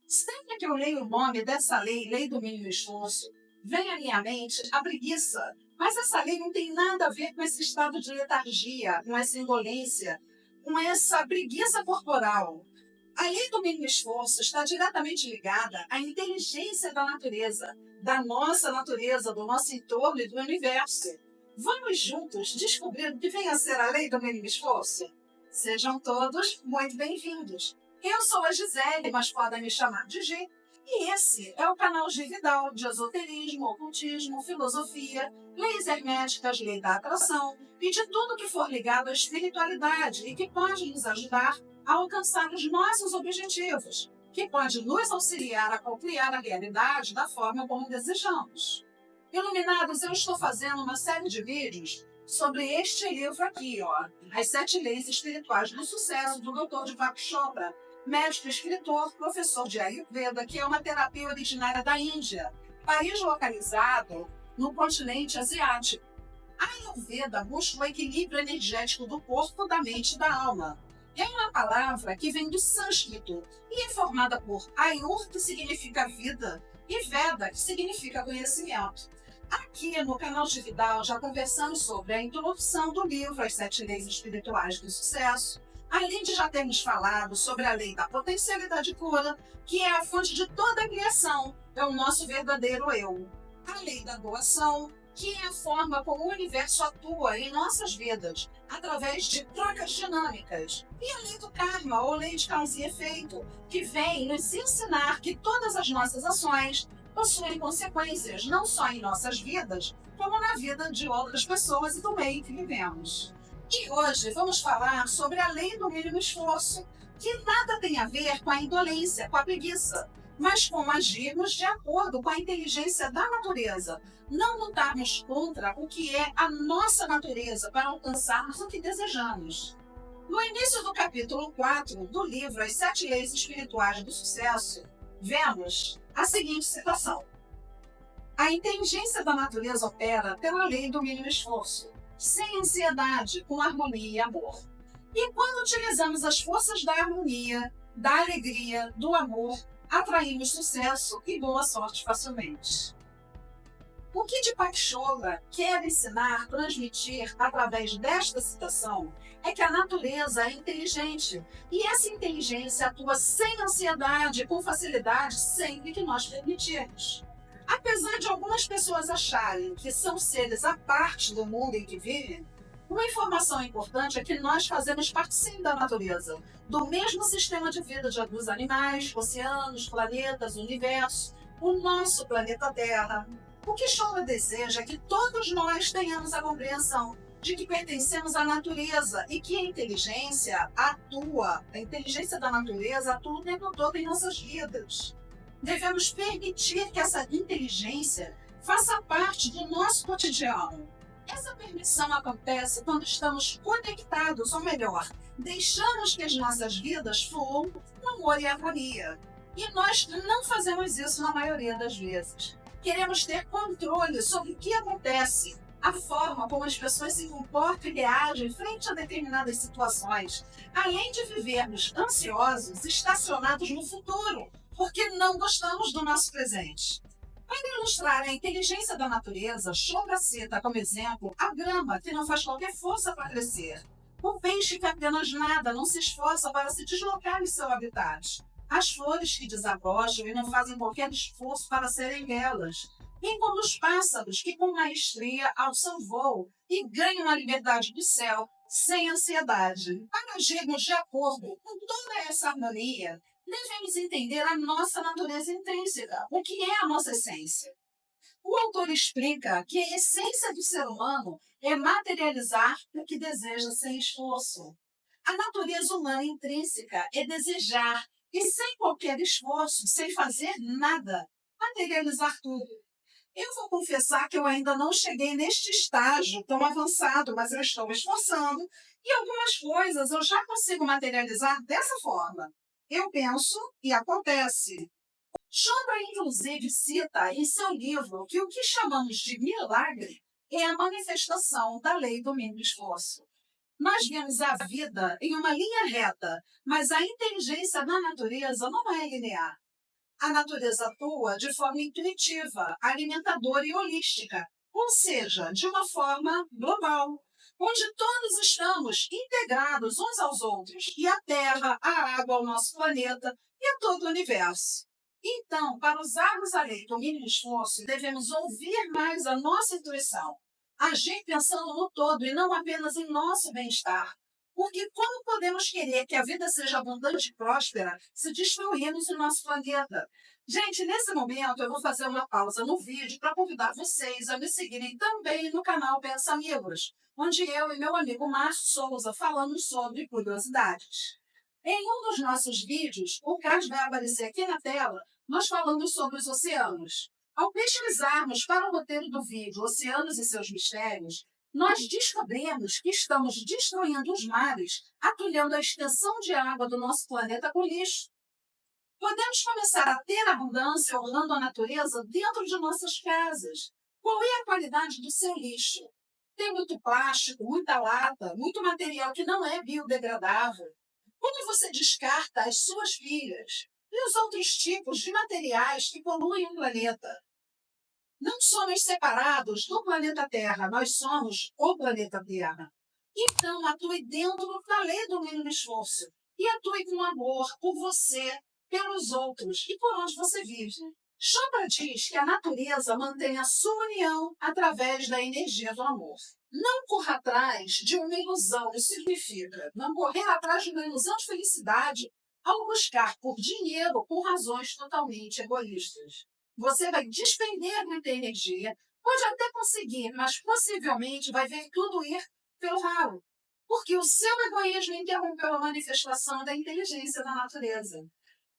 Sempre que eu leio o nome dessa lei, lei do mínimo esforço, vem à minha mente a preguiça. Mas essa lei não tem nada a ver com esse estado de letargia, com essa indolência, com essa preguiça corporal. A lei do mínimo esforço está diretamente ligada à inteligência da nossa natureza, do nosso entorno e do universo. Vamos juntos descobrir o que vem a ser a lei do mínimo esforço? Sejam todos muito bem-vindos. Eu sou a Gisele, mas podem me chamar de G. E esse é o canal G Vidal, de esoterismo, ocultismo, filosofia, leis herméticas, lei da atração e de tudo que for ligado à espiritualidade e que pode nos ajudar a alcançar os nossos objetivos, que pode nos auxiliar a co-criar a realidade da forma como desejamos. Iluminados, eu estou fazendo uma série de vídeos sobre este livro aqui, ó, As Sete Leis Espirituais do Sucesso, do Dr. Deepak Chopra, médico, escritor, professor de Ayurveda, que é uma terapia originária da Índia, país localizado no continente asiático. A Ayurveda busca o equilíbrio energético do corpo, da mente e da alma. É uma palavra que vem do sânscrito e é formada por Ayur, que significa vida, e Veda, que significa conhecimento. Aqui no canal de Vidal já conversamos sobre a introdução do livro As Sete Leis Espirituais do Sucesso, além de já termos falado sobre a lei da potencialidade pura, que é a fonte de toda a criação, é o nosso verdadeiro eu. A lei da doação, que é a forma como o universo atua em nossas vidas, através de trocas dinâmicas. E a lei do karma, ou lei de causa e efeito, que vem nos ensinar que todas as nossas ações possuem consequências, não só em nossas vidas, como na vida de outras pessoas e do meio que vivemos. E hoje vamos falar sobre a lei do mínimo esforço, que nada tem a ver com a indolência, com a preguiça, mas com agirmos de acordo com a inteligência da natureza, não lutarmos contra o que é a nossa natureza para alcançarmos o que desejamos. No início do capítulo 4 do livro As Sete Leis Espirituais do Sucesso, vemos a seguinte citação: a inteligência da natureza opera pela lei do mínimo esforço, sem ansiedade, com harmonia e amor. E quando utilizamos as forças da harmonia, da alegria, do amor, atraímos sucesso e boa sorte facilmente. O que Deepak Chopra quer ensinar, transmitir através desta citação é que a natureza é inteligente e essa inteligência atua sem ansiedade, com facilidade, sempre que nós permitirmos. Apesar de algumas pessoas acharem que são seres à parte do mundo em que vivem, uma informação importante é que nós fazemos parte sim da natureza, do mesmo sistema de vida dos animais, oceanos, planetas, universo, o nosso planeta Terra. O que Chopra deseja é que todos nós tenhamos a compreensão de que pertencemos à natureza e que a inteligência da natureza atua o tempo todo em nossas vidas. Devemos permitir que essa inteligência faça parte do nosso cotidiano. Essa permissão acontece quando estamos conectados, ou melhor, deixamos que as nossas vidas fluam com amor e harmonia. E nós não fazemos isso na maioria das vezes. Queremos ter controle sobre o que acontece, a forma como as pessoas se comportam e reagem frente a determinadas situações, além de vivermos ansiosos, estacionados no futuro, porque não gostamos do nosso presente. Para ilustrar a inteligência da natureza, Chopra cita como exemplo a grama, que não faz qualquer força para crescer. O peixe que apenas nada, não se esforça para se deslocar em seu habitat. As flores que desabrocham e não fazem qualquer esforço para serem belas. Bem como os pássaros que com maestria alçam voo e ganham a liberdade do céu sem ansiedade. Para agirmos de acordo com toda essa harmonia, devemos entender a nossa natureza intrínseca, o que é a nossa essência. O autor explica que a essência do ser humano é materializar o que deseja sem esforço. A natureza humana intrínseca é desejar e, sem qualquer esforço, sem fazer nada, materializar tudo. Eu vou confessar que eu ainda não cheguei neste estágio tão avançado, mas eu estou me esforçando e algumas coisas eu já consigo materializar dessa forma. Eu penso e acontece. Chopra, inclusive, cita em seu livro que o que chamamos de milagre é a manifestação da lei do mínimo esforço. Nós vemos a vida em uma linha reta, mas a inteligência da natureza não é linear. A natureza atua de forma intuitiva, alimentadora e holística, ou seja, de uma forma global, onde todos estamos integrados uns aos outros, e a Terra, a água, o nosso planeta e a todo o universo. Então, para usarmos a lei do mínimo esforço, devemos ouvir mais a nossa intuição, agir pensando no todo e não apenas em nosso bem-estar. Porque como podemos querer que a vida seja abundante e próspera se destruirmos o nosso planeta? Gente, nesse momento eu vou fazer uma pausa no vídeo para convidar vocês a me seguirem também no canal Pensa Amigos, onde eu e meu amigo Márcio Souza falamos sobre curiosidades. Em um dos nossos vídeos, o card vai aparecer aqui na tela, nós falamos sobre os oceanos. Ao pesquisarmos para o roteiro do vídeo Oceanos e seus Mistérios, nós descobrimos que estamos destruindo os mares, atulhando a extensão de água do nosso planeta com lixo. Podemos começar a ter abundância honrando a natureza dentro de nossas casas. Qual é a qualidade do seu lixo? Tem muito plástico, muita lata, muito material que não é biodegradável. Como você descarta as suas pilhas e os outros tipos de materiais que poluem o planeta? Não somos separados do planeta Terra, nós somos o planeta Terra. Então, atue dentro da lei do mínimo esforço e atue com amor por você, pelos outros e por onde você vive. Chopra diz que a natureza mantém a sua união através da energia do amor. Não corra atrás de uma ilusão, isso significa não correr atrás de uma ilusão de felicidade ao buscar por dinheiro por razões totalmente egoístas. Você vai despender muita energia, pode até conseguir, mas possivelmente vai ver tudo ir pelo ralo, porque o seu egoísmo interrompeu a manifestação da inteligência da natureza.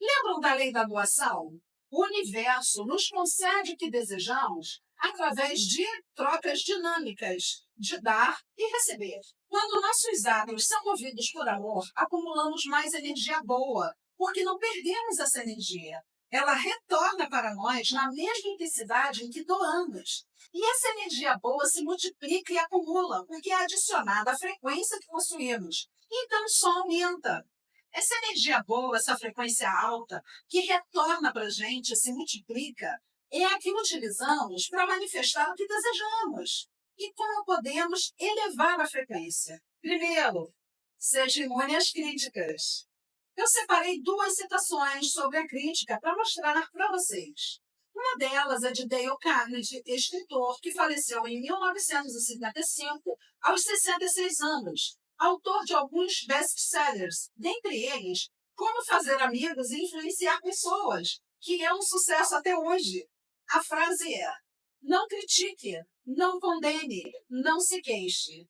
Lembram da lei da doação? O universo nos concede o que desejamos através de trocas dinâmicas, de dar e receber. Quando nossos atos são movidos por amor, acumulamos mais energia boa, porque não perdemos essa energia. Ela retorna para nós na mesma intensidade em que doamos. E essa energia boa se multiplica e acumula, porque é adicionada à frequência que possuímos. Então só aumenta. Essa energia boa, essa frequência alta, que retorna para a gente, se multiplica, é a que utilizamos para manifestar o que desejamos. E como podemos elevar a frequência? Primeiro, seja imune às críticas. Eu separei duas citações sobre a crítica para mostrar para vocês. Uma delas é de Dale Carnegie, escritor que faleceu em 1955, aos 66 anos, autor de alguns best-sellers, dentre eles Como Fazer Amigos e Influenciar Pessoas, que é um sucesso até hoje. A frase é: não critique, não condene, não se queixe.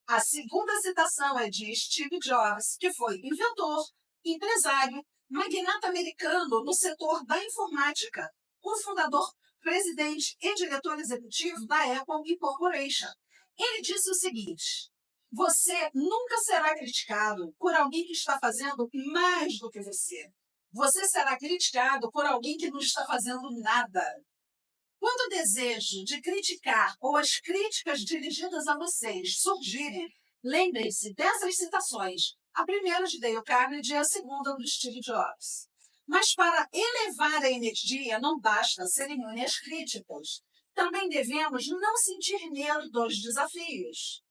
A segunda citação é de Steve Jobs, que foi inventor, empresário, magnata americano no setor da informática, o fundador, presidente e diretor executivo da Apple Incorporation. Ele disse o seguinte: você nunca será criticado por alguém que está fazendo mais do que você. Você será criticado por alguém que não está fazendo nada. Quando o desejo de criticar ou as críticas dirigidas a vocês surgirem, lembrem-se dessas citações. A primeira de Dale Carnegie e a segunda do Steve Jobs. Mas para elevar a energia não basta ser imune às críticas. Também devemos não sentir medo dos desafios.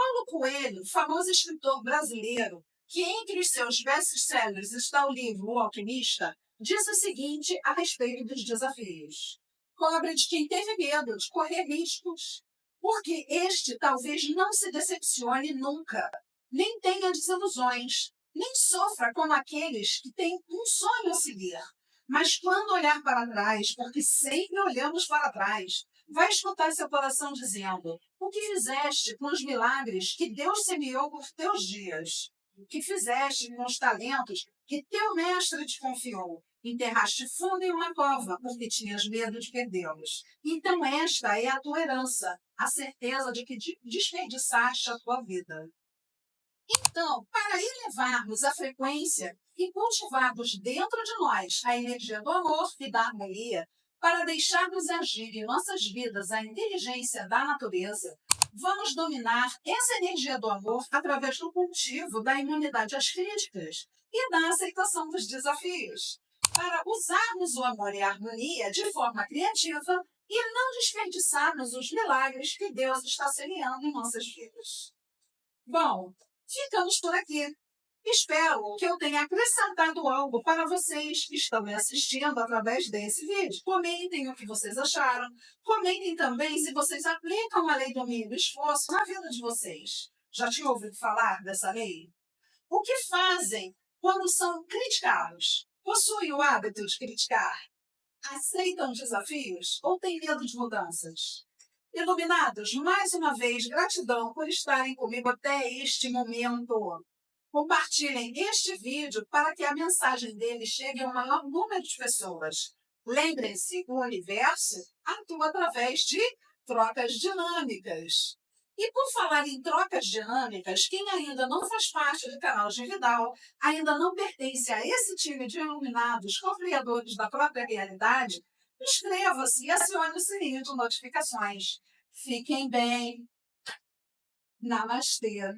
Paulo Coelho, famoso escritor brasileiro, que entre os seus best-sellers está o livro O Alquimista, diz o seguinte a respeito dos desafios: cobre de quem teve medo de correr riscos, porque este talvez não se decepcione nunca, nem tenha desilusões, nem sofra como aqueles que têm um sonho a seguir. Mas quando olhar para trás, porque sempre olhamos para trás, vai escutar seu coração dizendo: o que fizeste com os milagres que Deus semeou por teus dias? O que fizeste com os talentos que teu mestre te confiou? Enterraste fundo em uma cova, porque tinhas medo de perdê-los. Então esta é a tua herança, a certeza de que desperdiçaste a tua vida. Então, para elevarmos a frequência e cultivarmos dentro de nós a energia do amor e da harmonia, para deixarmos agir em nossas vidas a inteligência da natureza, vamos dominar essa energia do amor através do cultivo da imunidade às críticas e da aceitação dos desafios. para usarmos o amor e a harmonia de forma criativa e não desperdiçarmos os milagres que Deus está semeando em nossas vidas. Bom, ficamos por aqui. Espero que eu tenha acrescentado algo para vocês que estão me assistindo através desse vídeo. Comentem o que vocês acharam. Comentem também se vocês aplicam a lei do mínimo esforço na vida de vocês. Já tinham ouvido falar dessa lei? O que fazem quando são criticados? Possuem o hábito de criticar? Aceitam desafios ou têm medo de mudanças? Iluminados, mais uma vez, gratidão por estarem comigo até este momento. Compartilhem este vídeo para que a mensagem dele chegue ao maior número de pessoas. Lembrem-se, o universo atua através de trocas dinâmicas. E por falar em trocas dinâmicas, quem ainda não faz parte do canal de Vidal, ainda não pertence a esse time de iluminados co-criadores da própria realidade, inscreva-se e acione o sininho de notificações. Fiquem bem. Namastê.